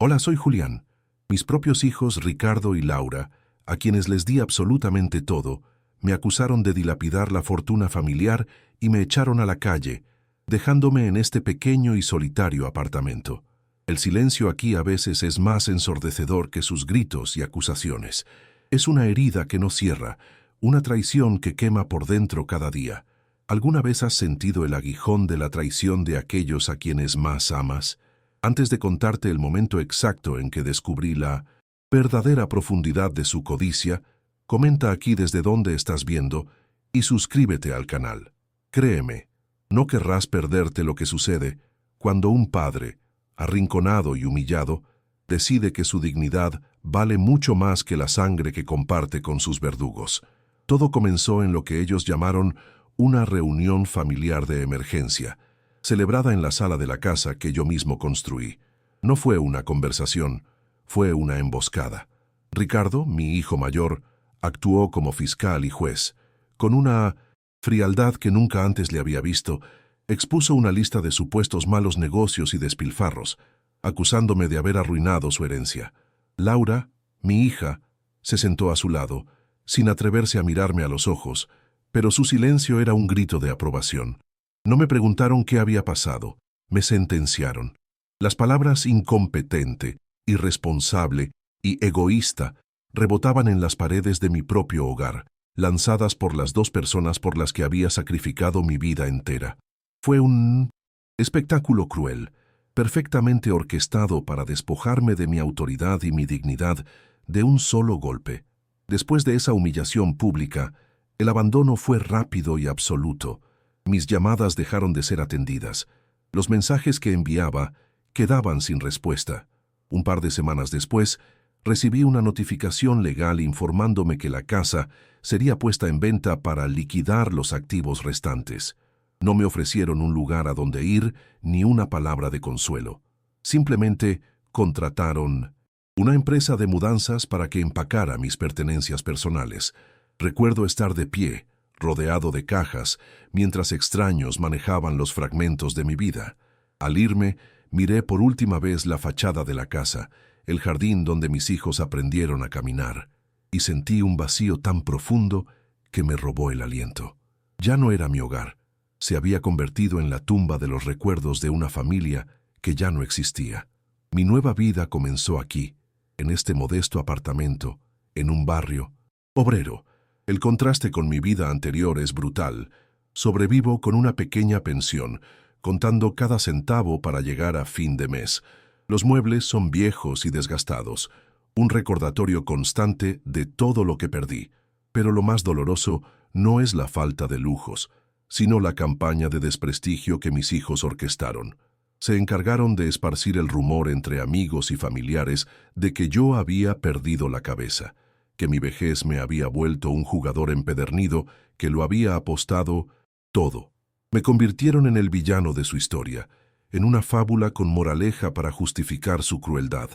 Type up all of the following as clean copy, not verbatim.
Hola, soy Julián. Mis propios hijos, Ricardo y Laura, a quienes les di absolutamente todo, me acusaron de dilapidar la fortuna familiar y me echaron a la calle, dejándome en este pequeño y solitario apartamento. El silencio aquí a veces es más ensordecedor que sus gritos y acusaciones. Es una herida que no cierra, una traición que quema por dentro cada día. ¿Alguna vez has sentido el aguijón de la traición de aquellos a quienes más amas? Antes de contarte el momento exacto en que descubrí la verdadera profundidad de su codicia, comenta aquí desde dónde estás viendo y suscríbete al canal. Créeme, no querrás perderte lo que sucede cuando un padre, arrinconado y humillado, decide que su dignidad vale mucho más que la sangre que comparte con sus verdugos. Todo comenzó en lo que ellos llamaron una reunión familiar de emergencia, celebrada en la sala de la casa que yo mismo construí. No fue una conversación, fue una emboscada. Ricardo, mi hijo mayor, actuó como fiscal y juez. Con una frialdad que nunca antes le había visto, expuso una lista de supuestos malos negocios y despilfarros, acusándome de haber arruinado su herencia. Laura, mi hija, se sentó a su lado, sin atreverse a mirarme a los ojos, pero su silencio era un grito de aprobación. No me preguntaron qué había pasado, me sentenciaron. Las palabras incompetente, irresponsable y egoísta rebotaban en las paredes de mi propio hogar, lanzadas por las dos personas por las que había sacrificado mi vida entera. Fue un espectáculo cruel, perfectamente orquestado para despojarme de mi autoridad y mi dignidad de un solo golpe. Después de esa humillación pública, el abandono fue rápido y absoluto. Mis llamadas dejaron de ser atendidas. Los mensajes que enviaba quedaban sin respuesta. Un par de semanas después, recibí una notificación legal informándome que la casa sería puesta en venta para liquidar los activos restantes. No me ofrecieron un lugar a donde ir ni una palabra de consuelo. Simplemente contrataron una empresa de mudanzas para que empacara mis pertenencias personales. Recuerdo estar de pie, rodeado de cajas, mientras extraños manejaban los fragmentos de mi vida. Al irme, miré por última vez la fachada de la casa, el jardín donde mis hijos aprendieron a caminar, y sentí un vacío tan profundo que me robó el aliento. Ya no era mi hogar, se había convertido en la tumba de los recuerdos de una familia que ya no existía. Mi nueva vida comenzó aquí, en este modesto apartamento, en un barrio obrero. El contraste con mi vida anterior es brutal. Sobrevivo con una pequeña pensión, contando cada centavo para llegar a fin de mes. Los muebles son viejos y desgastados, un recordatorio constante de todo lo que perdí. Pero lo más doloroso no es la falta de lujos, sino la campaña de desprestigio que mis hijos orquestaron. Se encargaron de esparcir el rumor entre amigos y familiares de que yo había perdido la cabeza, que mi vejez me había vuelto un jugador empedernido que lo había apostado todo. Me convirtieron en el villano de su historia, en una fábula con moraleja para justificar su crueldad.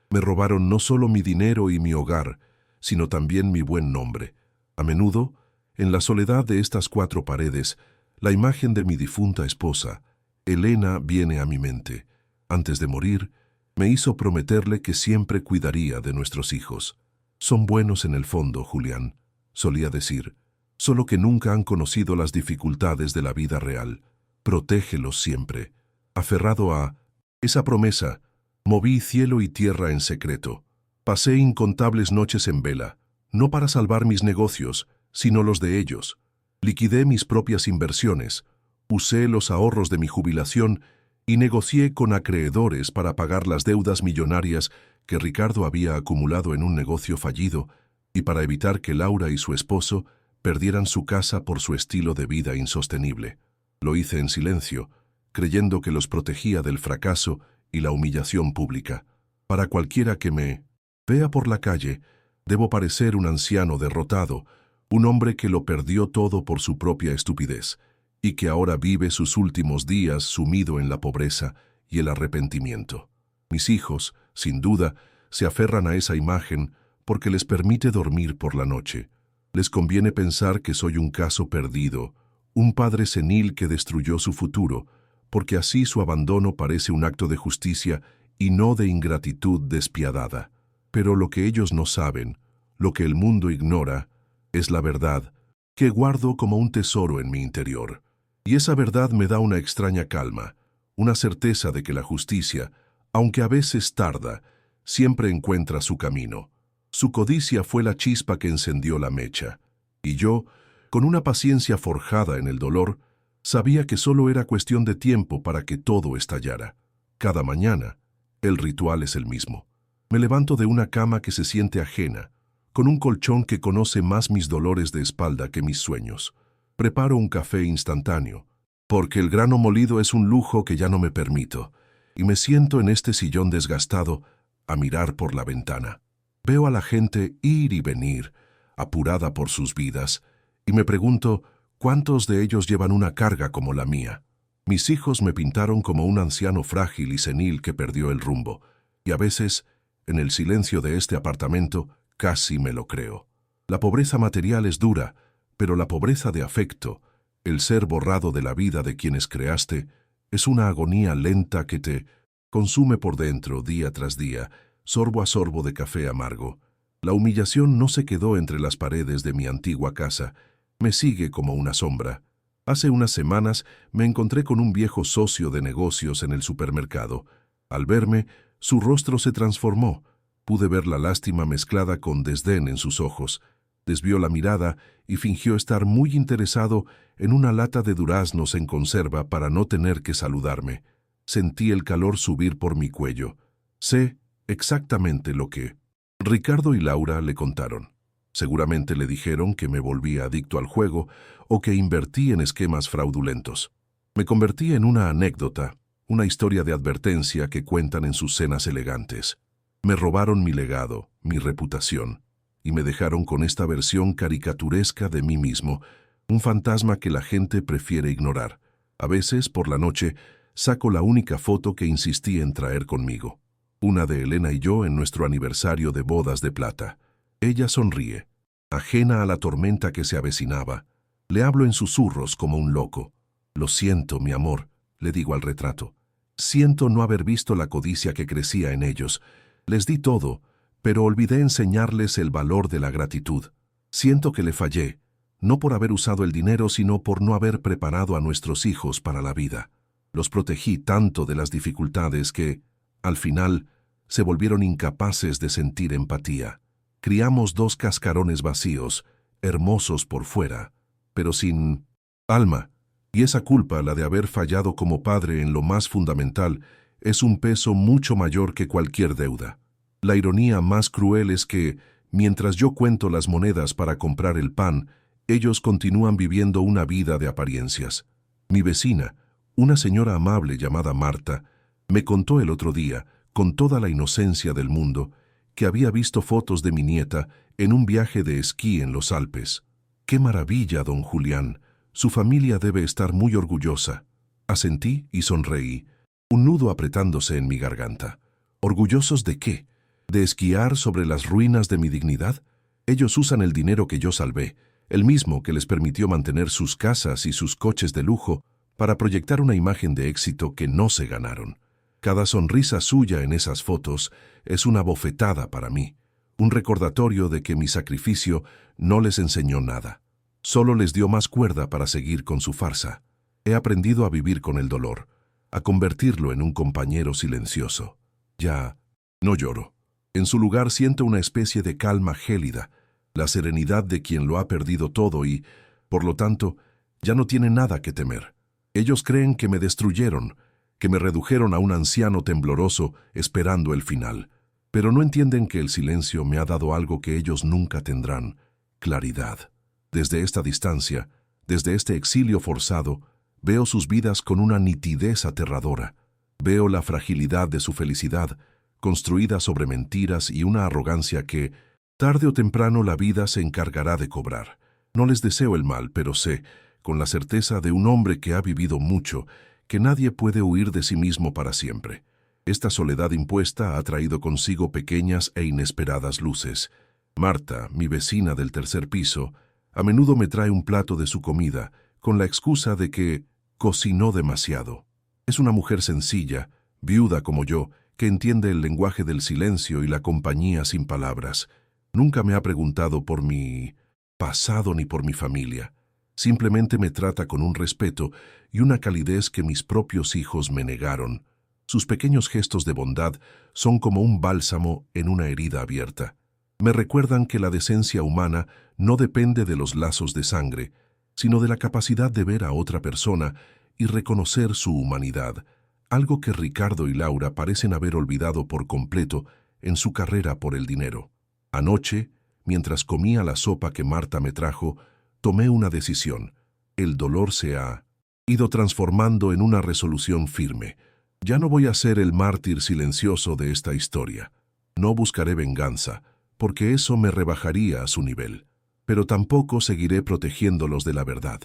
Me robaron no solo mi dinero y mi hogar, sino también mi buen nombre. A menudo, en la soledad de estas cuatro paredes, la imagen de mi difunta esposa, Elena, viene a mi mente. Antes de morir, me hizo prometerle que siempre cuidaría de nuestros hijos. Son buenos en el fondo, Julián, solía decir, solo que nunca han conocido las dificultades de la vida real. Protégelos siempre. Aferrado a esa promesa, moví cielo y tierra en secreto. Pasé incontables noches en vela, no para salvar mis negocios, sino los de ellos. Liquidé mis propias inversiones, usé los ahorros de mi jubilación y negocié con acreedores para pagar las deudas millonarias que Ricardo había acumulado en un negocio fallido y para evitar que Laura y su esposo perdieran su casa por su estilo de vida insostenible. Lo hice en silencio, creyendo que los protegía del fracaso y la humillación pública. Para cualquiera que me vea por la calle, debo parecer un anciano derrotado, un hombre que lo perdió todo por su propia estupidez y que ahora vive sus últimos días sumido en la pobreza y el arrepentimiento. Mis hijos, sin duda, se aferran a esa imagen porque les permite dormir por la noche. Les conviene pensar que soy un caso perdido, un padre senil que destruyó su futuro, porque así su abandono parece un acto de justicia y no de ingratitud despiadada. Pero lo que ellos no saben, lo que el mundo ignora, es la verdad que guardo como un tesoro en mi interior. Y esa verdad me da una extraña calma, una certeza de que la justicia, aunque a veces tarda, siempre encuentra su camino. Su codicia fue la chispa que encendió la mecha, y yo, con una paciencia forjada en el dolor, sabía que solo era cuestión de tiempo para que todo estallara. Cada mañana, el ritual es el mismo. Me levanto de una cama que se siente ajena, con un colchón que conoce más mis dolores de espalda que mis sueños. Preparo un café instantáneo, porque el grano molido es un lujo que ya no me permito, y me siento en este sillón desgastado a mirar por la ventana. Veo a la gente ir y venir, apurada por sus vidas, y me pregunto cuántos de ellos llevan una carga como la mía. Mis hijos me pintaron como un anciano frágil y senil que perdió el rumbo, y a veces, en el silencio de este apartamento, casi me lo creo. La pobreza material es dura, pero la pobreza de afecto, el ser borrado de la vida de quienes creaste, es una agonía lenta que te consume por dentro día tras día, sorbo a sorbo de café amargo. La humillación no se quedó entre las paredes de mi antigua casa, me sigue como una sombra. Hace unas semanas me encontré con un viejo socio de negocios en el supermercado. Al verme, su rostro se transformó. Pude ver la lástima mezclada con desdén en sus ojos. Desvió la mirada y fingió estar muy interesado en una lata de duraznos en conserva para no tener que saludarme. Sentí el calor subir por mi cuello. Sé exactamente lo que Ricardo y Laura le contaron. Seguramente le dijeron que me volví adicto al juego o que invertí en esquemas fraudulentos. Me convertí en una anécdota, una historia de advertencia que cuentan en sus cenas elegantes. Me robaron mi legado, mi reputación, y me dejaron con esta versión caricaturesca de mí mismo, un fantasma que la gente prefiere ignorar. A veces, por la noche, saco la única foto que insistí en traer conmigo, una de Elena y yo en nuestro aniversario de bodas de plata. Ella sonríe, ajena a la tormenta que se avecinaba. Le hablo en susurros como un loco. Lo siento, mi amor, le digo al retrato. Siento no haber visto la codicia que crecía en ellos. Les di todo, pero olvidé enseñarles el valor de la gratitud. Siento que le fallé, no por haber usado el dinero, sino por no haber preparado a nuestros hijos para la vida. Los protegí tanto de las dificultades que, al final, se volvieron incapaces de sentir empatía. Criamos dos cascarones vacíos, hermosos por fuera, pero sin alma. Y esa culpa, la de haber fallado como padre en lo más fundamental, es un peso mucho mayor que cualquier deuda. La ironía más cruel es que, mientras yo cuento las monedas para comprar el pan, ellos continúan viviendo una vida de apariencias. Mi vecina, una señora amable llamada Marta, me contó el otro día, con toda la inocencia del mundo, que había visto fotos de mi nieta en un viaje de esquí en los Alpes. ¡Qué maravilla, don Julián! Su familia debe estar muy orgullosa. Asentí y sonreí, un nudo apretándose en mi garganta. ¿Orgullosos de qué? ¿De esquiar sobre las ruinas de mi dignidad? Ellos usan el dinero que yo salvé, el mismo que les permitió mantener sus casas y sus coches de lujo, para proyectar una imagen de éxito que no se ganaron. Cada sonrisa suya en esas fotos es una bofetada para mí, un recordatorio de que mi sacrificio no les enseñó nada. Solo les dio más cuerda para seguir con su farsa. He aprendido a vivir con el dolor, a convertirlo en un compañero silencioso. Ya no lloro. En su lugar siento una especie de calma gélida, la serenidad de quien lo ha perdido todo y, por lo tanto, ya no tiene nada que temer. Ellos creen que me destruyeron, que me redujeron a un anciano tembloroso esperando el final, pero no entienden que el silencio me ha dado algo que ellos nunca tendrán: claridad. Desde esta distancia, desde este exilio forzado, veo sus vidas con una nitidez aterradora. Veo la fragilidad de su felicidad, construida sobre mentiras y una arrogancia que, tarde o temprano, la vida se encargará de cobrar. No les deseo el mal, pero sé, con la certeza de un hombre que ha vivido mucho, que nadie puede huir de sí mismo para siempre. Esta soledad impuesta ha traído consigo pequeñas e inesperadas luces. Marta, mi vecina del tercer piso, a menudo me trae un plato de su comida, con la excusa de que cocinó demasiado. Es una mujer sencilla, viuda como yo, que entiende el lenguaje del silencio y la compañía sin palabras. Nunca me ha preguntado por mi pasado ni por mi familia. Simplemente me trata con un respeto y una calidez que mis propios hijos me negaron. Sus pequeños gestos de bondad son como un bálsamo en una herida abierta. Me recuerdan que la decencia humana no depende de los lazos de sangre, sino de la capacidad de ver a otra persona y reconocer su humanidad, algo que Ricardo y Laura parecen haber olvidado por completo en su carrera por el dinero. Anoche, mientras comía la sopa que Marta me trajo, tomé una decisión. El dolor se ha ido transformando en una resolución firme. Ya no voy a ser el mártir silencioso de esta historia. No buscaré venganza, porque eso me rebajaría a su nivel. Pero tampoco seguiré protegiéndolos de la verdad.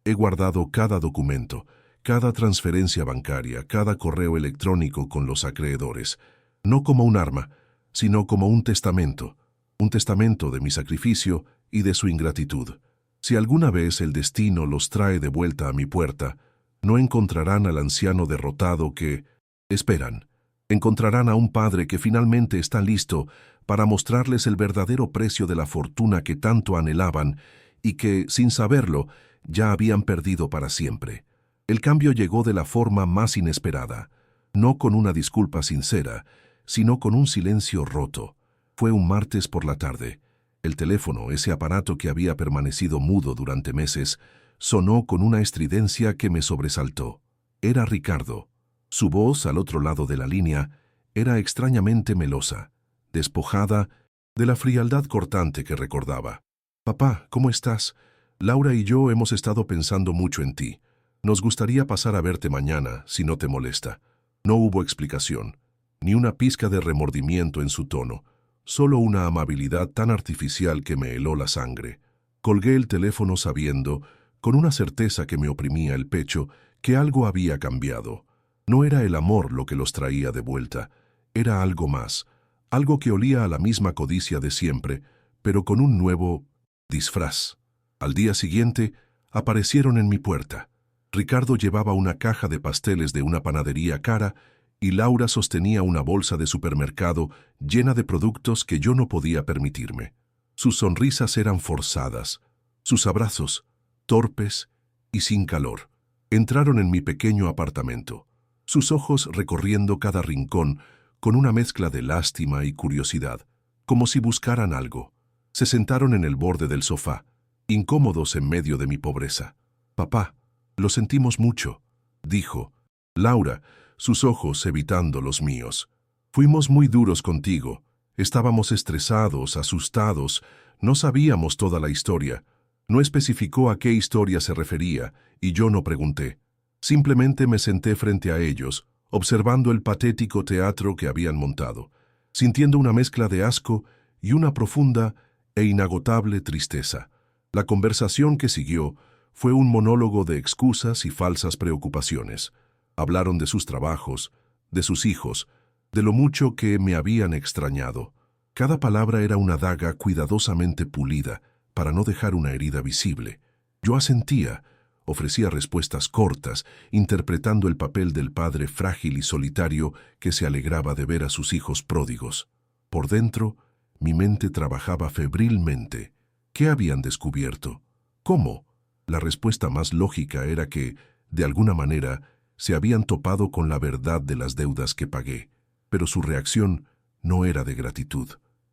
He guardado cada documento, cada transferencia bancaria, cada correo electrónico con los acreedores, no como un arma, sino como un testamento de mi sacrificio y de su ingratitud. Si alguna vez el destino los trae de vuelta a mi puerta, no encontrarán al anciano derrotado que esperan. Encontrarán a un padre que finalmente está listo para mostrarles el verdadero precio de la fortuna que tanto anhelaban y que, sin saberlo, ya habían perdido para siempre. El cambio llegó de la forma más inesperada, no con una disculpa sincera, sino con un silencio roto. Fue un martes por la tarde. El teléfono, ese aparato que había permanecido mudo durante meses, sonó con una estridencia que me sobresaltó. Era Ricardo. Su voz, al otro lado de la línea, era extrañamente melosa, despojada de la frialdad cortante que recordaba. «Papá, ¿cómo estás? Laura y yo hemos estado pensando mucho en ti. Nos gustaría pasar a verte mañana, si no te molesta». No hubo explicación, ni una pizca de remordimiento en su tono, solo una amabilidad tan artificial que me heló la sangre. Colgué el teléfono sabiendo, con una certeza que me oprimía el pecho, que algo había cambiado. No era el amor lo que los traía de vuelta, era algo más, algo que olía a la misma codicia de siempre, pero con un nuevo disfraz. Al día siguiente, aparecieron en mi puerta. Ricardo llevaba una caja de pasteles de una panadería cara y Laura sostenía una bolsa de supermercado llena de productos que yo no podía permitirme. Sus sonrisas eran forzadas, sus abrazos, torpes y sin calor. Entraron en mi pequeño apartamento, sus ojos recorriendo cada rincón con una mezcla de lástima y curiosidad, como si buscaran algo. Se sentaron en el borde del sofá, incómodos en medio de mi pobreza. «Papá, lo sentimos mucho», dijo Laura, sus ojos evitando los míos. «Fuimos muy duros contigo. Estábamos estresados, asustados. No sabíamos toda la historia. No especificó a qué historia se refería, y yo no pregunté. Simplemente me senté frente a ellos, observando el patético teatro que habían montado, sintiendo una mezcla de asco y una profunda e inagotable tristeza. La conversación que siguió fue un monólogo de excusas y falsas preocupaciones. Hablaron de sus trabajos, de sus hijos, de lo mucho que me habían extrañado. Cada palabra era una daga cuidadosamente pulida para no dejar una herida visible. Yo asentía, ofrecía respuestas cortas, interpretando el papel del padre frágil y solitario que se alegraba de ver a sus hijos pródigos. Por dentro, mi mente trabajaba febrilmente. ¿Qué habían descubierto? ¿Cómo? La respuesta más lógica era que, de alguna manera, se habían topado con la verdad de las deudas que pagué. Pero su reacción no era de gratitud.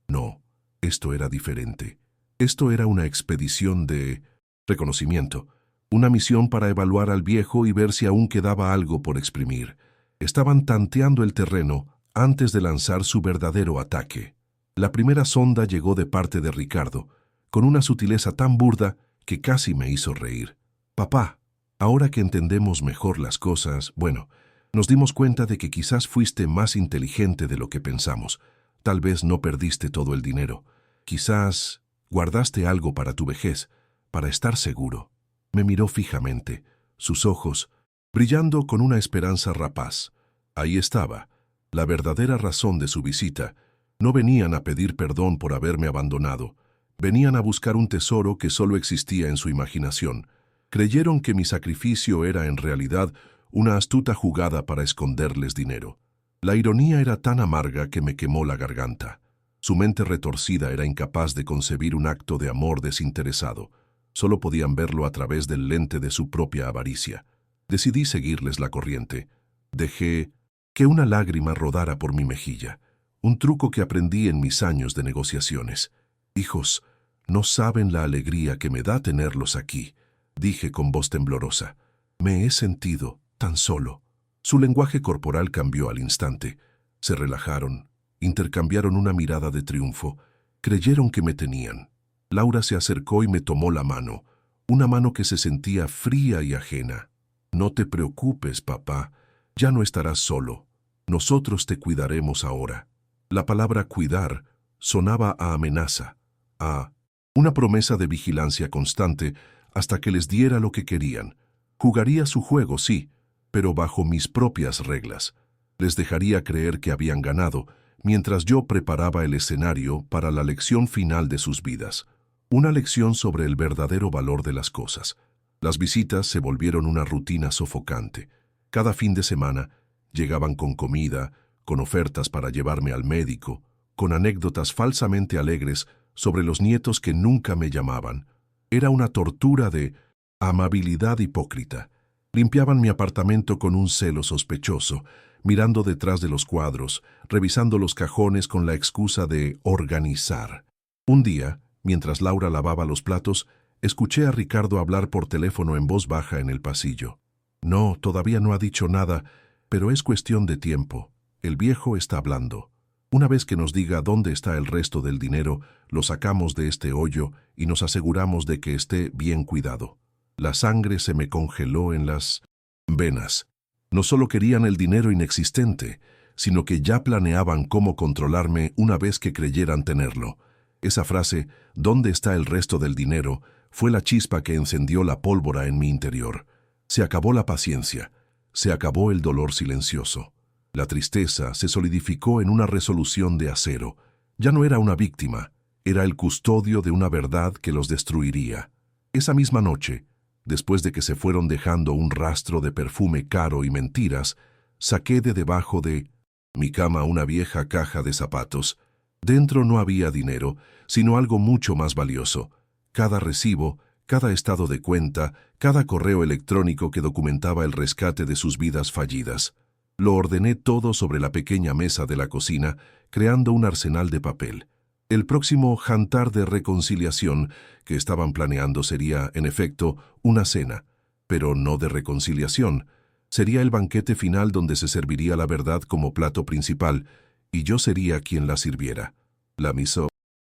No, esto era diferente. Esto era una expedición de reconocimiento, una misión para evaluar al viejo y ver si aún quedaba algo por exprimir. Estaban tanteando el terreno antes de lanzar su verdadero ataque. La primera sonda llegó de parte de Ricardo, con una sutileza tan burda que casi me hizo reír. «Papá, ahora que entendemos mejor las cosas, bueno, nos dimos cuenta de que quizás fuiste más inteligente de lo que pensamos. Tal vez no perdiste todo el dinero. Quizás guardaste algo para tu vejez, para estar seguro». Me miró fijamente, sus ojos brillando con una esperanza rapaz. Ahí estaba, la verdadera razón de su visita. No venían a pedir perdón por haberme abandonado. Venían a buscar un tesoro que solo existía en su imaginación. Creyeron que mi sacrificio era en realidad una astuta jugada para esconderles dinero. La ironía era tan amarga que me quemó la garganta. Su mente retorcida era incapaz de concebir un acto de amor desinteresado. Solo podían verlo a través del lente de su propia avaricia. Decidí seguirles la corriente. Dejé que una lágrima rodara por mi mejilla. Un truco que aprendí en mis años de negociaciones. «Hijos, no saben la alegría que me da tenerlos aquí», dije con voz temblorosa. «Me he sentido tan solo». Su lenguaje corporal cambió al instante. Se relajaron, intercambiaron una mirada de triunfo. Creyeron que me tenían. Laura se acercó y me tomó la mano, una mano que se sentía fría y ajena. «No te preocupes, papá, ya no estarás solo. Nosotros te cuidaremos ahora». La palabra cuidar sonaba a amenaza, a una promesa de vigilancia constante hasta que les diera lo que querían. Jugaría su juego, sí, pero bajo mis propias reglas. Les dejaría creer que habían ganado, mientras yo preparaba el escenario para la lección final de sus vidas. Una lección sobre el verdadero valor de las cosas. Las visitas se volvieron una rutina sofocante. Cada fin de semana llegaban con comida, con ofertas para llevarme al médico, con anécdotas falsamente alegres sobre los nietos que nunca me llamaban. Era una tortura de amabilidad hipócrita. Limpiaban mi apartamento con un celo sospechoso, mirando detrás de los cuadros, revisando los cajones con la excusa de organizar. Un día, mientras Laura lavaba los platos, escuché a Ricardo hablar por teléfono en voz baja en el pasillo. «No, todavía no ha dicho nada, pero es cuestión de tiempo. El viejo está hablando. Una vez que nos diga dónde está el resto del dinero, lo sacamos de este hoyo y nos aseguramos de que esté bien cuidado». La sangre se me congeló en las venas. No solo querían el dinero inexistente, sino que ya planeaban cómo controlarme una vez que creyeran tenerlo. Esa frase, «¿Dónde está el resto del dinero?», fue la chispa que encendió la pólvora en mi interior. Se acabó la paciencia, se acabó el dolor silencioso. La tristeza se solidificó en una resolución de acero. Ya no era una víctima, era el custodio de una verdad que los destruiría. Esa misma noche, después de que se fueron dejando un rastro de perfume caro y mentiras, saqué de debajo de mi cama una vieja caja de zapatos. Dentro no había dinero, sino algo mucho más valioso. Cada recibo, cada estado de cuenta, cada correo electrónico que documentaba el rescate de sus vidas fallidas. Lo ordené todo sobre la pequeña mesa de la cocina, creando un arsenal de papel. El próximo jantar de reconciliación que estaban planeando sería, en efecto, una cena, pero no de reconciliación. Sería el banquete final donde se serviría la verdad como plato principal, y yo sería quien la sirviera. La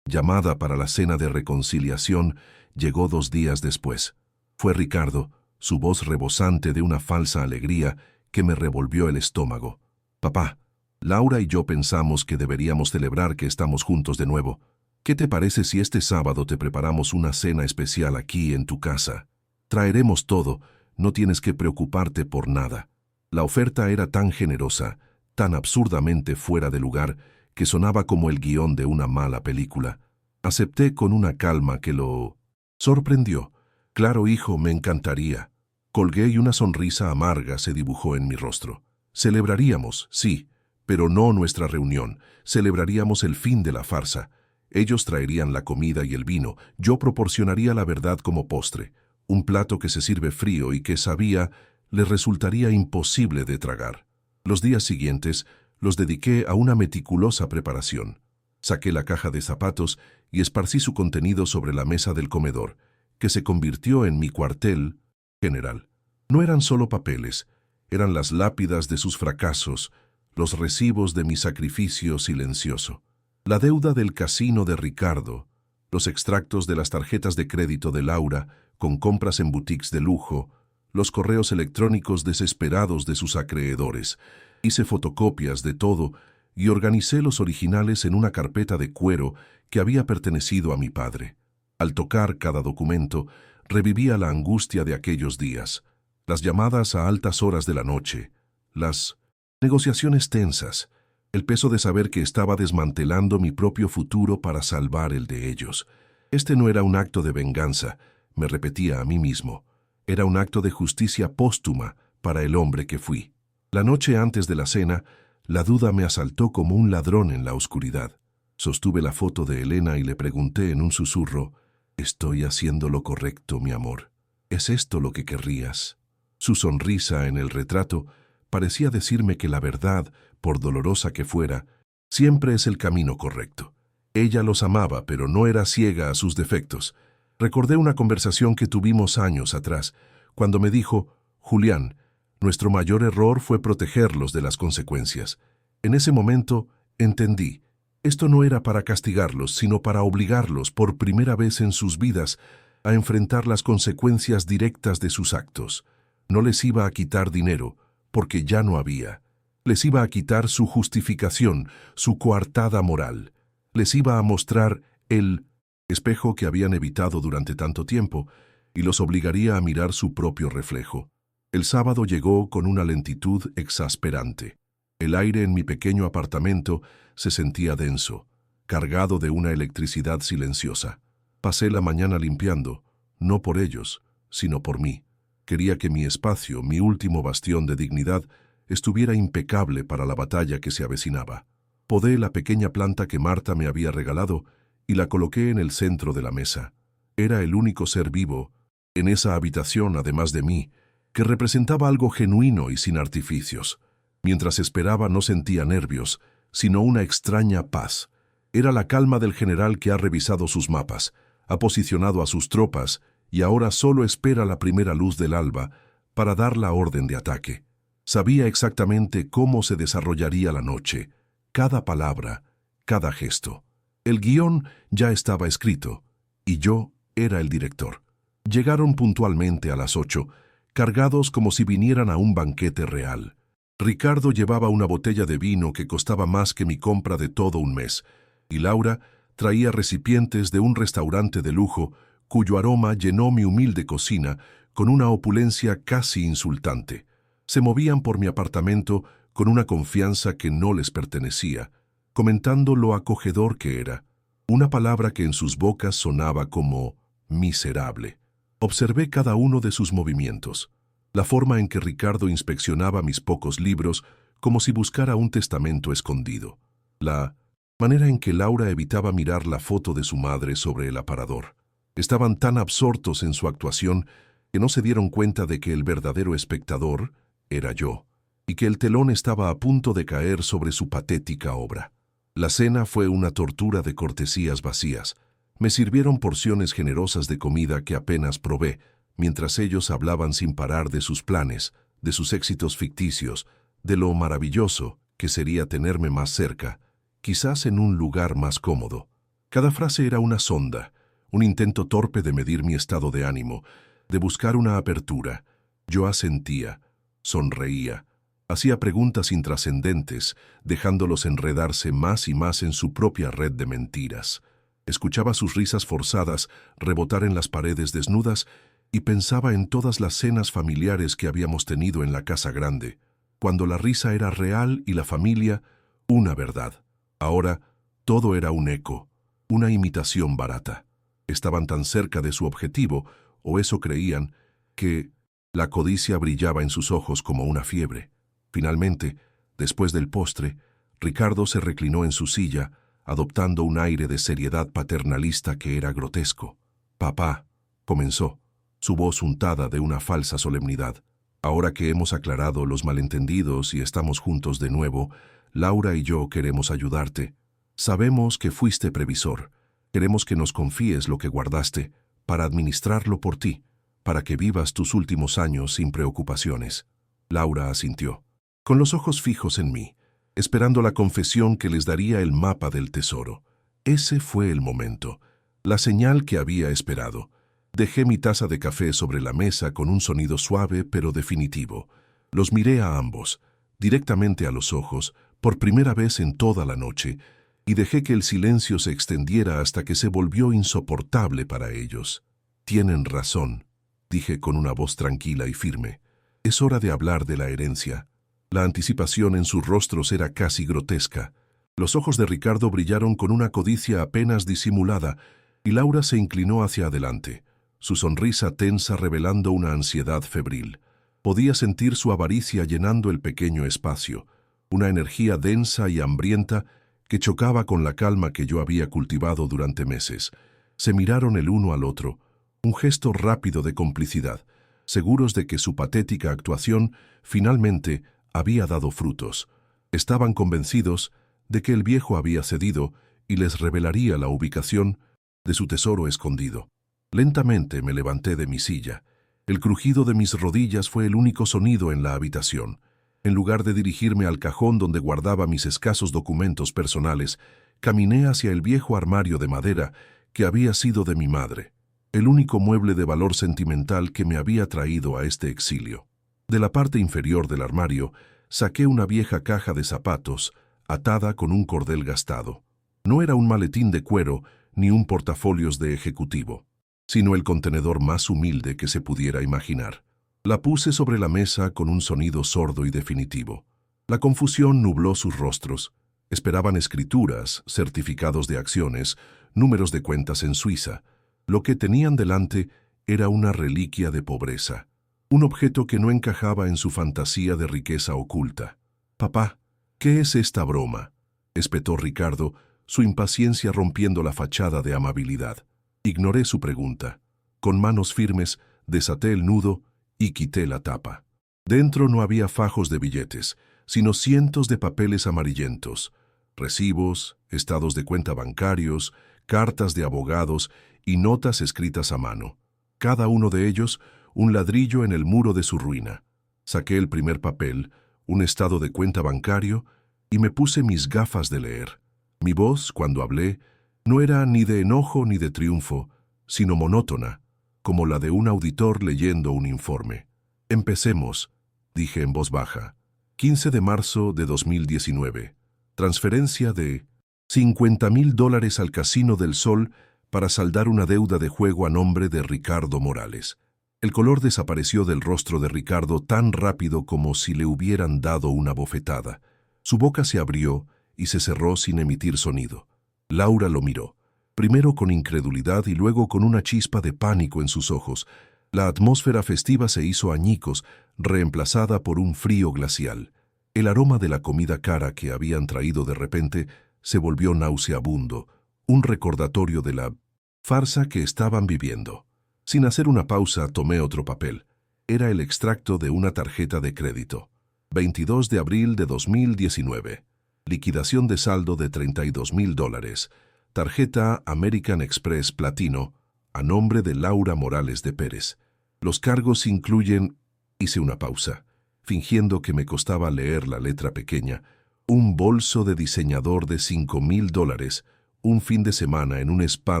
llamada para la cena de reconciliación llegó 2 días después. Fue Ricardo, su voz rebosante de una falsa alegría que me revolvió el estómago. «Papá, Laura y yo pensamos que deberíamos celebrar que estamos juntos de nuevo. ¿Qué te parece si este sábado te preparamos una cena especial aquí en tu casa? Traeremos todo, no tienes que preocuparte por nada». La oferta era tan generosa, tan absurdamente fuera de lugar, que sonaba como el guión de una mala película. Acepté con una calma que lo sorprendió. «Claro, hijo, me encantaría». Colgué y una sonrisa amarga se dibujó en mi rostro. Celebraríamos, sí, pero no nuestra reunión. Celebraríamos el fin de la farsa. Ellos traerían la comida y el vino. Yo proporcionaría la verdad como postre. Un plato que se sirve frío y que sabía les resultaría imposible de tragar. Los días siguientes los dediqué a una meticulosa preparación. Saqué la caja de zapatos y esparcí su contenido sobre la mesa del comedor, que se convirtió en mi cuartel general. No eran solo papeles, eran las lápidas de sus fracasos, los recibos de mi sacrificio silencioso, la deuda del casino de Ricardo, los extractos de las tarjetas de crédito de Laura con compras en boutiques de lujo, los correos electrónicos desesperados de sus acreedores. Hice fotocopias de todo y organicé los originales en una carpeta de cuero que había pertenecido a mi padre. Al tocar cada documento, revivía la angustia de aquellos días, las llamadas a altas horas de la noche, las negociaciones tensas, el peso de saber que estaba desmantelando mi propio futuro para salvar el de ellos. Este no era un acto de venganza, me repetía a mí mismo. Era un acto de justicia póstuma para el hombre que fui. La noche antes de la cena, La duda me asaltó como un ladrón en la oscuridad. Sostuve la foto de Elena y le pregunté en un susurro, «¿Estoy haciendo lo correcto, mi amor? ¿Es esto lo que querrías?» Su sonrisa en el retrato parecía decirme que la verdad, por dolorosa que fuera, siempre es el camino correcto. Ella los amaba, pero no era ciega a sus defectos. Recordé una conversación que tuvimos años atrás, cuando me dijo, «Julián, nuestro mayor error fue protegerlos de las consecuencias». En ese momento entendí. Esto no era para castigarlos, sino para obligarlos, por primera vez en sus vidas, a enfrentar las consecuencias directas de sus actos. No les iba a quitar dinero, porque ya no había. Les iba a quitar su justificación, su coartada moral. Les iba a mostrar el espejo que habían evitado durante tanto tiempo, y los obligaría a mirar su propio reflejo. El sábado llegó con una lentitud exasperante. El aire en mi pequeño apartamento se sentía denso, cargado de una electricidad silenciosa. Pasé la mañana limpiando, no por ellos, sino por mí. Quería que mi espacio, mi último bastión de dignidad, estuviera impecable para la batalla que se avecinaba. Podé la pequeña planta que Marta me había regalado y la coloqué en el centro de la mesa. Era el único ser vivo, en esa habitación además de mí, que representaba algo genuino y sin artificios. Mientras esperaba no sentía nervios, sino una extraña paz. Era la calma del general que ha revisado sus mapas, ha posicionado a sus tropas y ahora solo espera la primera luz del alba para dar la orden de ataque. Sabía exactamente cómo se desarrollaría la noche, cada palabra, cada gesto. El guión ya estaba escrito, y yo era el director. Llegaron puntualmente a las 8, cargados como si vinieran a un banquete real. Ricardo llevaba una botella de vino que costaba más que mi compra de todo un mes, y Laura traía recipientes de un restaurante de lujo cuyo aroma llenó mi humilde cocina con una opulencia casi insultante. Se movían por mi apartamento con una confianza que no les pertenecía, comentando lo acogedor que era, una palabra que en sus bocas sonaba como miserable. Observé cada uno de sus movimientos, la forma en que Ricardo inspeccionaba mis pocos libros como si buscara un testamento escondido, la manera en que Laura evitaba mirar la foto de su madre sobre el aparador. Estaban tan absortos en su actuación que no se dieron cuenta de que el verdadero espectador era yo, y que el telón estaba a punto de caer sobre su patética obra. La cena fue una tortura de cortesías vacías. Me sirvieron porciones generosas de comida que apenas probé, mientras ellos hablaban sin parar de sus planes, de sus éxitos ficticios, de lo maravilloso que sería tenerme más cerca, quizás en un lugar más cómodo. Cada frase era una sonda, un intento torpe de medir mi estado de ánimo, de buscar una apertura. Yo asentía, sonreía, hacía preguntas intrascendentes, dejándolos enredarse más y más en su propia red de mentiras. Escuchaba sus risas forzadas rebotar en las paredes desnudas y pensaba en todas las cenas familiares que habíamos tenido en la casa grande, cuando la risa era real y la familia una verdad. Ahora todo era un eco, una imitación barata. Estaban tan cerca de su objetivo, o eso creían, que la codicia brillaba en sus ojos como una fiebre. Finalmente, después del postre, Ricardo se reclinó en su silla, adoptando un aire de seriedad paternalista que era grotesco. «Papá», comenzó, su voz untada de una falsa solemnidad. «Ahora que hemos aclarado los malentendidos y estamos juntos de nuevo, Laura y yo queremos ayudarte. Sabemos que fuiste previsor. Queremos que nos confíes lo que guardaste para administrarlo por ti, para que vivas tus últimos años sin preocupaciones». Laura asintió, con los ojos fijos en mí, esperando la confesión que les daría el mapa del tesoro. Ese fue el momento, la señal que había esperado. Dejé mi taza de café sobre la mesa con un sonido suave pero definitivo. Los miré a ambos, directamente a los ojos, por primera vez en toda la noche, y dejé que el silencio se extendiera hasta que se volvió insoportable para ellos. «Tienen razón», dije con una voz tranquila y firme. «Es hora de hablar de la herencia». La anticipación en sus rostros era casi grotesca. Los ojos de Ricardo brillaron con una codicia apenas disimulada, y Laura se inclinó hacia adelante, su sonrisa tensa revelando una ansiedad febril. Podía sentir su avaricia llenando el pequeño espacio, una energía densa y hambrienta que chocaba con la calma que yo había cultivado durante meses. Se miraron el uno al otro, un gesto rápido de complicidad, seguros de que su patética actuación finalmente había dado frutos. Estaban convencidos de que el viejo había cedido y les revelaría la ubicación de su tesoro escondido. Lentamente me levanté de mi silla. El crujido de mis rodillas fue el único sonido en la habitación. En lugar de dirigirme al cajón donde guardaba mis escasos documentos personales, caminé hacia el viejo armario de madera que había sido de mi madre, el único mueble de valor sentimental que me había traído a este exilio. De la parte inferior del armario, saqué una vieja caja de zapatos, atada con un cordel gastado. No era un maletín de cuero ni un portafolios de ejecutivo, sino el contenedor más humilde que se pudiera imaginar. La puse sobre la mesa con un sonido sordo y definitivo. La confusión nubló sus rostros. Esperaban escrituras, certificados de acciones, números de cuentas en Suiza. Lo que tenían delante era una reliquia de pobreza, un objeto que no encajaba en su fantasía de riqueza oculta. «Papá, ¿qué es esta broma?», espetó Ricardo, su impaciencia rompiendo la fachada de amabilidad. Ignoré su pregunta. Con manos firmes, desaté el nudo y quité la tapa. Dentro no había fajos de billetes, sino cientos de papeles amarillentos, recibos, estados de cuenta bancarios, cartas de abogados y notas escritas a mano. Cada uno de ellos, un ladrillo en el muro de su ruina. Saqué el primer papel, un estado de cuenta bancario, y me puse mis gafas de leer. Mi voz, cuando hablé, no era ni de enojo ni de triunfo, sino monótona, como la de un auditor leyendo un informe. «Empecemos», dije en voz baja. 15 de marzo de 2019. Transferencia de $50,000 al Casino del Sol para saldar una deuda de juego a nombre de Ricardo Morales. El color desapareció del rostro de Ricardo tan rápido como si le hubieran dado una bofetada. Su boca se abrió y se cerró sin emitir sonido. Laura lo miró, primero con incredulidad y luego con una chispa de pánico en sus ojos. La atmósfera festiva se hizo añicos, reemplazada por un frío glacial. El aroma de la comida cara que habían traído de repente se volvió nauseabundo, un recordatorio de la farsa que estaban viviendo. Sin hacer una pausa, tomé otro papel. Era el extracto de una tarjeta de crédito. 22 de abril de 2019. Liquidación de saldo de $32,000. Tarjeta American Express Platino, a nombre de Laura Morales de Pérez. Los cargos incluyen... Hice una pausa, fingiendo que me costaba leer la letra pequeña. Un bolso de diseñador de $5,000, un fin de semana en un spa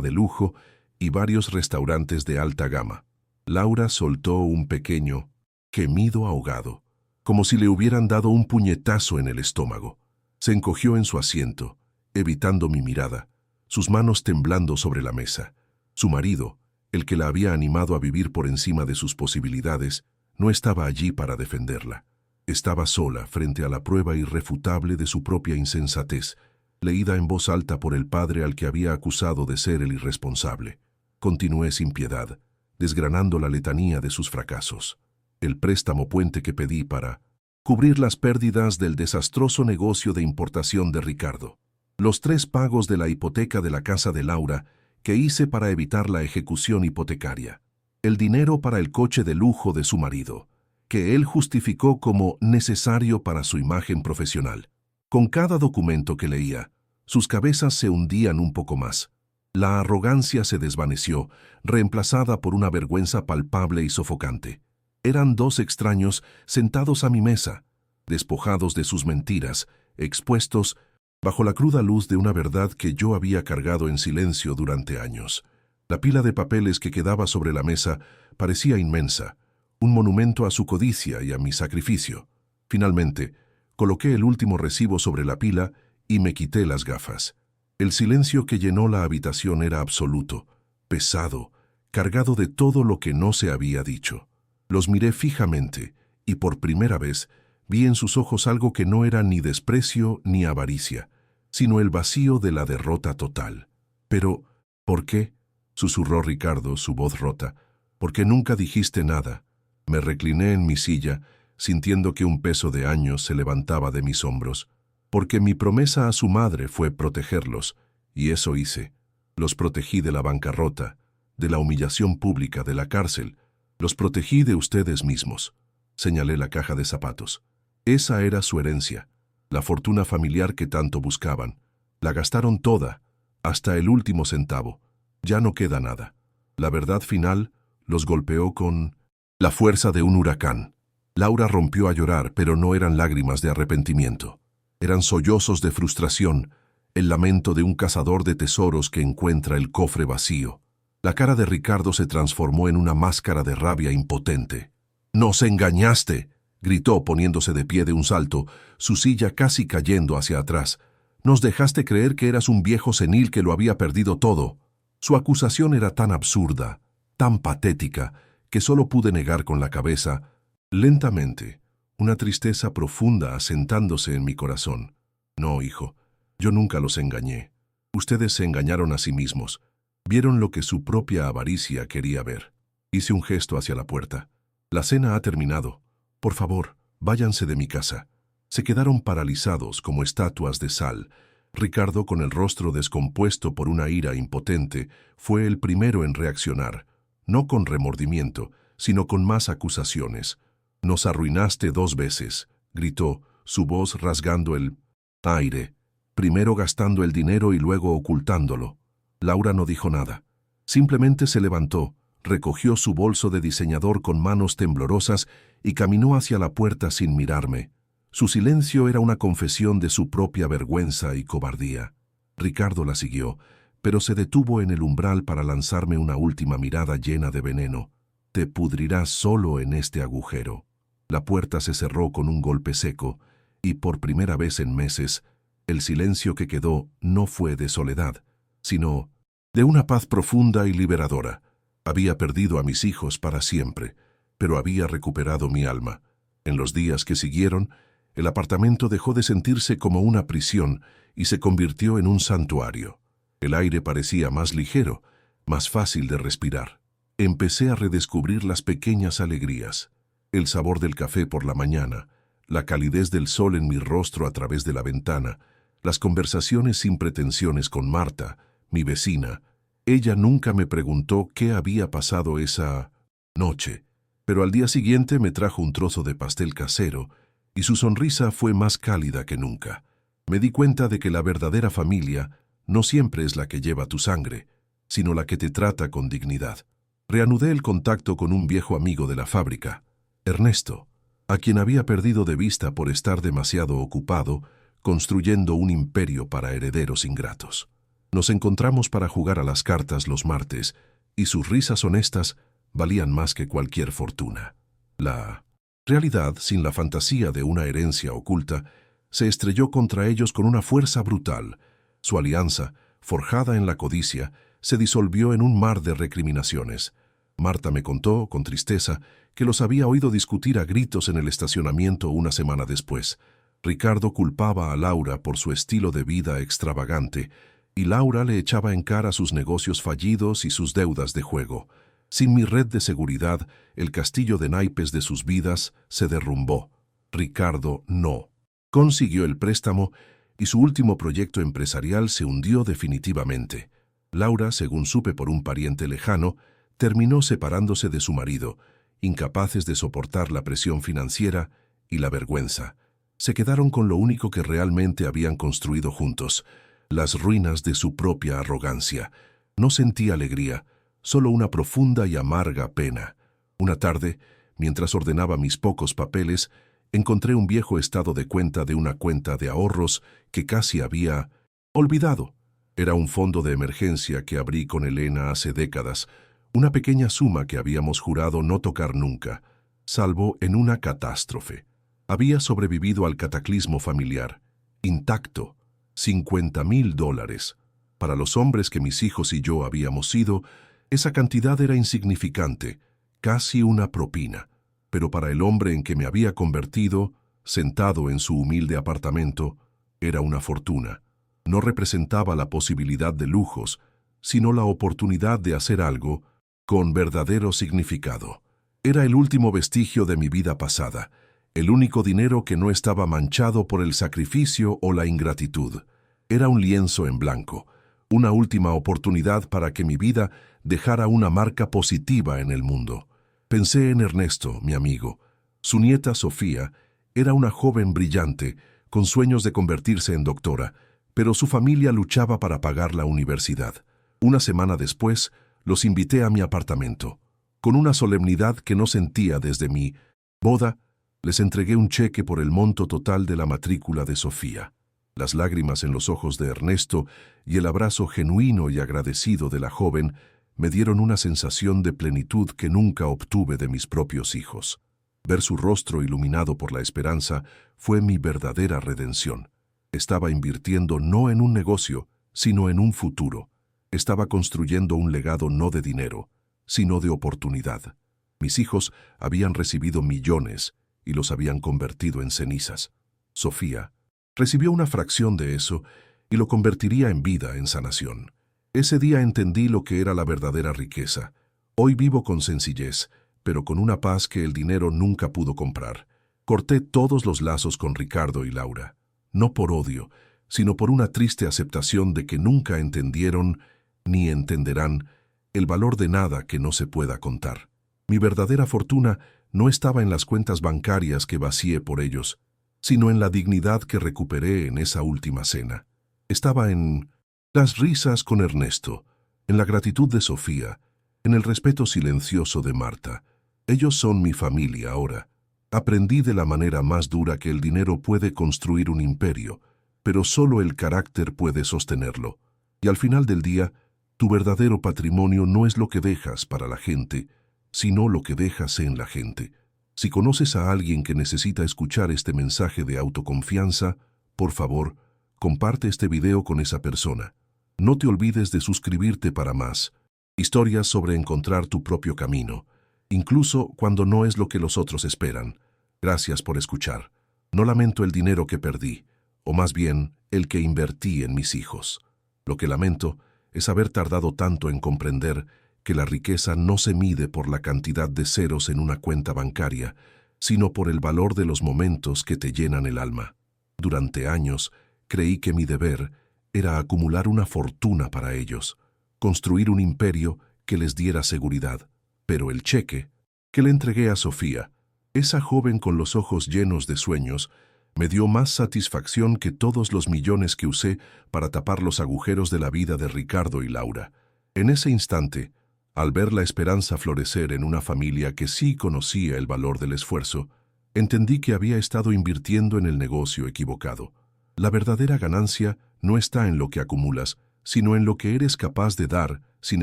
de lujo y varios restaurantes de alta gama. Laura soltó un pequeño gemido ahogado, como si le hubieran dado un puñetazo en el estómago. Se encogió en su asiento, evitando mi mirada, sus manos temblando sobre la mesa. Su marido, el que la había animado a vivir por encima de sus posibilidades, no estaba allí para defenderla. Estaba sola frente a la prueba irrefutable de su propia insensatez, leída en voz alta por el padre al que había acusado de ser el irresponsable. Continué sin piedad, desgranando la letanía de sus fracasos. El préstamo puente que pedí para cubrir las pérdidas del desastroso negocio de importación de Ricardo. Los 3 pagos de la hipoteca de la casa de Laura que hice para evitar la ejecución hipotecaria. El dinero para el coche de lujo de su marido, que él justificó como necesario para su imagen profesional. Con cada documento que leía, sus cabezas se hundían un poco más. La arrogancia se desvaneció, reemplazada por una vergüenza palpable y sofocante. Eran 2 extraños sentados a mi mesa, despojados de sus mentiras, expuestos bajo la cruda luz de una verdad que yo había cargado en silencio durante años. La pila de papeles que quedaba sobre la mesa parecía inmensa, un monumento a su codicia y a mi sacrificio. Finalmente, coloqué el último recibo sobre la pila y me quité las gafas. El silencio que llenó la habitación era absoluto, pesado, cargado de todo lo que no se había dicho. Los miré fijamente y por primera vez vi en sus ojos algo que no era ni desprecio ni avaricia, sino el vacío de la derrota total. «Pero, ¿por qué?», susurró Ricardo, su voz rota. «¿Por qué nunca dijiste nada?». Me recliné en mi silla, sintiendo que un peso de años se levantaba de mis hombros, porque mi promesa a su madre fue protegerlos, y eso hice. Los protegí de la bancarrota, de la humillación pública, de la cárcel. Los protegí de ustedes mismos. Señalé la caja de zapatos. Esa era su herencia, la fortuna familiar que tanto buscaban. La gastaron toda, hasta el último centavo. Ya no queda nada. La verdad final los golpeó con la fuerza de un huracán. Laura rompió a llorar, pero no eran lágrimas de arrepentimiento. Eran sollozos de frustración, el lamento de un cazador de tesoros que encuentra el cofre vacío. La cara de Ricardo se transformó en una máscara de rabia impotente. «¡Nos engañaste!», gritó poniéndose de pie de un salto, su silla casi cayendo hacia atrás. «Nos dejaste creer que eras un viejo senil que lo había perdido todo». Su acusación era tan absurda, tan patética, que solo pude negar con la cabeza, lentamente, una tristeza profunda asentándose en mi corazón. «No, hijo, yo nunca los engañé. Ustedes se engañaron a sí mismos. Vieron lo que su propia avaricia quería ver». Hice un gesto hacia la puerta. «La cena ha terminado. Por favor, váyanse de mi casa». Se quedaron paralizados como estatuas de sal. Ricardo, con el rostro descompuesto por una ira impotente, fue el primero en reaccionar, no con remordimiento, sino con más acusaciones. «Nos arruinaste 2 veces», gritó, su voz rasgando el aire, primero gastando el dinero y luego ocultándolo. Laura no dijo nada. Simplemente se levantó, recogió su bolso de diseñador con manos temblorosas y caminó hacia la puerta sin mirarme. Su silencio era una confesión de su propia vergüenza y cobardía. Ricardo la siguió, pero se detuvo en el umbral para lanzarme una última mirada llena de veneno. «Te pudrirás solo en este agujero». La puerta se cerró con un golpe seco, y por primera vez en meses, el silencio que quedó no fue de soledad, sino de una paz profunda y liberadora. Había perdido a mis hijos para siempre, pero había recuperado mi alma. En los días que siguieron, el apartamento dejó de sentirse como una prisión y se convirtió en un santuario. El aire parecía más ligero, más fácil de respirar. Empecé a redescubrir las pequeñas alegrías, el sabor del café por la mañana, la calidez del sol en mi rostro a través de la ventana, las conversaciones sin pretensiones con Marta, mi vecina. Ella nunca me preguntó qué había pasado esa noche, pero al día siguiente me trajo un trozo de pastel casero y su sonrisa fue más cálida que nunca. Me di cuenta de que la verdadera familia no siempre es la que lleva tu sangre, sino la que te trata con dignidad. Reanudé el contacto con un viejo amigo de la fábrica, Ernesto, a quien había perdido de vista por estar demasiado ocupado construyendo un imperio para herederos ingratos. Nos encontramos para jugar a las cartas los martes, y sus risas honestas valían más que cualquier fortuna. La realidad, sin la fantasía de una herencia oculta, se estrelló contra ellos con una fuerza brutal. Su alianza, forjada en la codicia, se disolvió en un mar de recriminaciones. Marta me contó, con tristeza, que los había oído discutir a gritos en el estacionamiento una semana después. Ricardo culpaba a Laura por su estilo de vida extravagante, y Laura le echaba en cara sus negocios fallidos y sus deudas de juego. Sin mi red de seguridad, el castillo de naipes de sus vidas se derrumbó. Ricardo no consiguió el préstamo y su último proyecto empresarial se hundió definitivamente. Laura, según supe por un pariente lejano, terminó separándose de su marido, incapaces de soportar la presión financiera y la vergüenza. Se quedaron con lo único que realmente habían construido juntos, las ruinas de su propia arrogancia. No sentí alegría, solo una profunda y amarga pena. Una tarde, mientras ordenaba mis pocos papeles, encontré un viejo estado de cuenta de una cuenta de ahorros que casi había olvidado. Era un fondo de emergencia que abrí con Elena hace décadas, una pequeña suma que habíamos jurado no tocar nunca, salvo en una catástrofe. Había sobrevivido al cataclismo familiar, intacto, $50,000. Para los hombres que mis hijos y yo habíamos sido, esa cantidad era insignificante, casi una propina. Pero para el hombre en que me había convertido, sentado en su humilde apartamento, era una fortuna. No representaba la posibilidad de lujos, sino la oportunidad de hacer algo con verdadero significado. Era el último vestigio de mi vida pasada, El único dinero que no estaba manchado por el sacrificio o la ingratitud. Era un lienzo en blanco, una última oportunidad para que mi vida dejara una marca positiva en el mundo. Pensé en Ernesto, mi amigo. Su nieta Sofía era una joven brillante, con sueños de convertirse en doctora, pero su familia luchaba para pagar la universidad. Una semana después, los invité a mi apartamento. Con una solemnidad que no sentía desde mi boda, les entregué un cheque por el monto total de la matrícula de Sofía. Las lágrimas en los ojos de Ernesto y el abrazo genuino y agradecido de la joven me dieron una sensación de plenitud que nunca obtuve de mis propios hijos. Ver su rostro iluminado por la esperanza fue mi verdadera redención. Estaba invirtiendo no en un negocio, sino en un futuro. Estaba construyendo un legado no de dinero, sino de oportunidad. Mis hijos habían recibido millones y los habían convertido en cenizas. Sofía recibió una fracción de eso y lo convertiría en vida, en sanación. Ese día entendí lo que era la verdadera riqueza. Hoy vivo con sencillez, pero con una paz que el dinero nunca pudo comprar. Corté todos los lazos con Ricardo y Laura, no por odio, sino por una triste aceptación de que nunca entendieron, ni entenderán, el valor de nada que no se pueda contar. Mi verdadera fortuna no estaba en las cuentas bancarias que vacié por ellos, sino en la dignidad que recuperé en esa última cena. Estaba en las risas con Ernesto, en la gratitud de Sofía, en el respeto silencioso de Marta. Ellos son mi familia ahora. Aprendí de la manera más dura que el dinero puede construir un imperio, pero solo el carácter puede sostenerlo. Y al final del día, tu verdadero patrimonio no es lo que dejas para la gente, sino lo que dejas en la gente. Si conoces a alguien que necesita escuchar este mensaje de autoconfianza, por favor, comparte este video con esa persona. No te olvides de suscribirte para más historias sobre encontrar tu propio camino, incluso cuando no es lo que los otros esperan. Gracias por escuchar. No lamento el dinero que perdí, o más bien, el que invertí en mis hijos. Lo que lamento es haber tardado tanto en comprender que la riqueza no se mide por la cantidad de ceros en una cuenta bancaria, sino por el valor de los momentos que te llenan el alma. Durante años, creí que mi deber era acumular una fortuna para ellos, construir un imperio que les diera seguridad. Pero el cheque que le entregué a Sofía, esa joven con los ojos llenos de sueños, me dio más satisfacción que todos los millones que usé para tapar los agujeros de la vida de Ricardo y Laura. En ese instante, al ver la esperanza florecer en una familia que sí conocía el valor del esfuerzo, entendí que había estado invirtiendo en el negocio equivocado. La verdadera ganancia no está en lo que acumulas, sino en lo que eres capaz de dar sin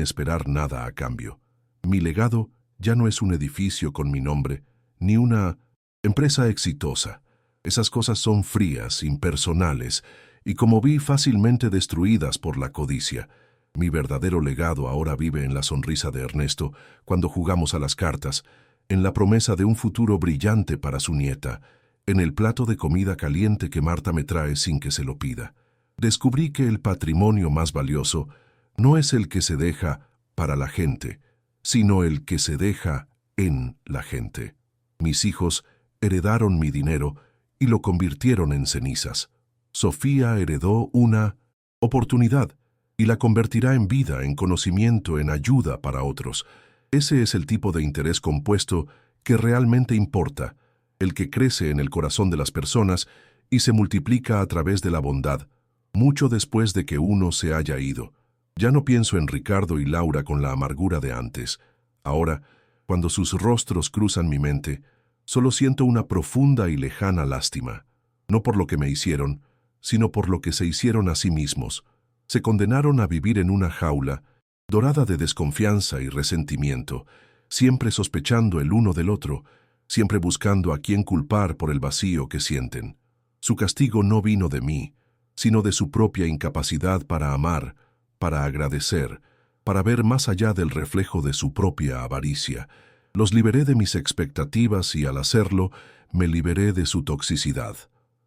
esperar nada a cambio. Mi legado ya no es un edificio con mi nombre, ni una empresa exitosa. Esas cosas son frías, impersonales, y como vi fácilmente destruidas por la codicia. Mi verdadero legado ahora vive en la sonrisa de Ernesto cuando jugamos a las cartas, en la promesa de un futuro brillante para su nieta, en el plato de comida caliente que Marta me trae sin que se lo pida. Descubrí que el patrimonio más valioso no es el que se deja para la gente, sino el que se deja en la gente. Mis hijos heredaron mi dinero y lo convirtieron en cenizas. Sofía heredó una oportunidad y la convertirá en vida, en conocimiento, en ayuda para otros. Ese es el tipo de interés compuesto que realmente importa, el que crece en el corazón de las personas y se multiplica a través de la bondad, mucho después de que uno se haya ido. Ya no pienso en Ricardo y Laura con la amargura de antes. Ahora, cuando sus rostros cruzan mi mente, solo siento una profunda y lejana lástima, no por lo que me hicieron, sino por lo que se hicieron a sí mismos. Se condenaron a vivir en una jaula, dorada de desconfianza y resentimiento, siempre sospechando el uno del otro, siempre buscando a quién culpar por el vacío que sienten. Su castigo no vino de mí, sino de su propia incapacidad para amar, para agradecer, para ver más allá del reflejo de su propia avaricia. Los liberé de mis expectativas y al hacerlo, me liberé de su toxicidad.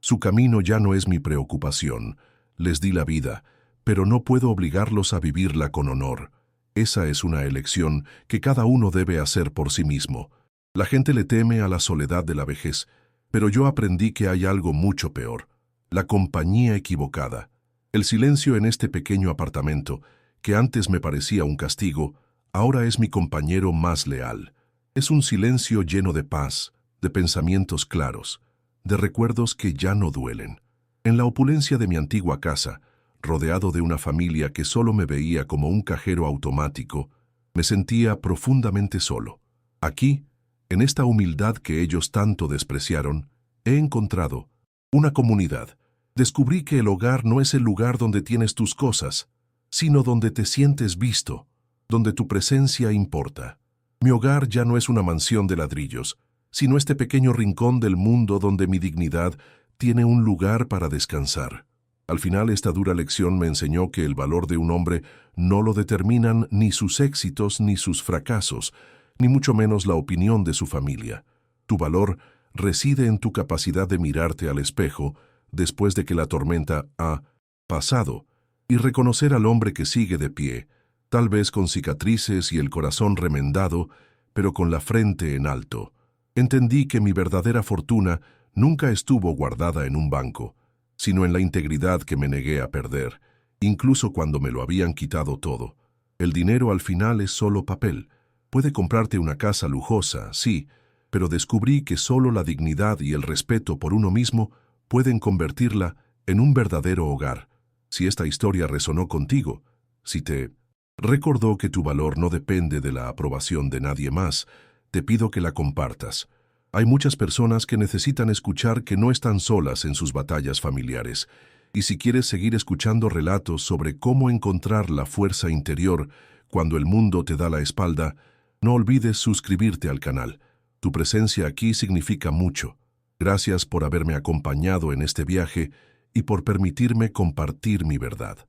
Su camino ya no es mi preocupación. Les di la vida, pero no puedo obligarlos a vivirla con honor. Esa es una elección que cada uno debe hacer por sí mismo. La gente le teme a la soledad de la vejez, Pero yo aprendí que hay algo mucho peor: la compañía equivocada. El silencio en este pequeño apartamento, que antes me parecía un castigo, ahora es mi compañero más leal. Es un silencio lleno de paz, de pensamientos claros, de recuerdos que ya no duelen. En la opulencia de mi antigua casa, rodeado de una familia que solo me veía como un cajero automático, me sentía profundamente solo. Aquí, en esta humildad que ellos tanto despreciaron, he encontrado una comunidad. Descubrí que el hogar no es el lugar donde tienes tus cosas, sino donde te sientes visto, donde tu presencia importa. Mi hogar ya no es una mansión de ladrillos, sino este pequeño rincón del mundo donde mi dignidad tiene un lugar para descansar. Al final, esta dura lección me enseñó que el valor de un hombre no lo determinan ni sus éxitos ni sus fracasos, ni mucho menos la opinión de su familia. Tu valor reside en tu capacidad de mirarte al espejo después de que la tormenta ha pasado y reconocer al hombre que sigue de pie, tal vez con cicatrices y el corazón remendado, pero con la frente en alto. Entendí que mi verdadera fortuna nunca estuvo guardada en un banco, sino en la integridad que me negué a perder, incluso cuando me lo habían quitado todo. El dinero al final es solo papel. Puede comprarte una casa lujosa, sí, pero descubrí que solo la dignidad y el respeto por uno mismo pueden convertirla en un verdadero hogar. Si esta historia resonó contigo, si te recordó que tu valor no depende de la aprobación de nadie más, te pido que la compartas. Hay muchas personas que necesitan escuchar que no están solas en sus batallas familiares. Y si quieres seguir escuchando relatos sobre cómo encontrar la fuerza interior cuando el mundo te da la espalda, no olvides suscribirte al canal. Tu presencia aquí significa mucho. Gracias por haberme acompañado en este viaje y por permitirme compartir mi verdad.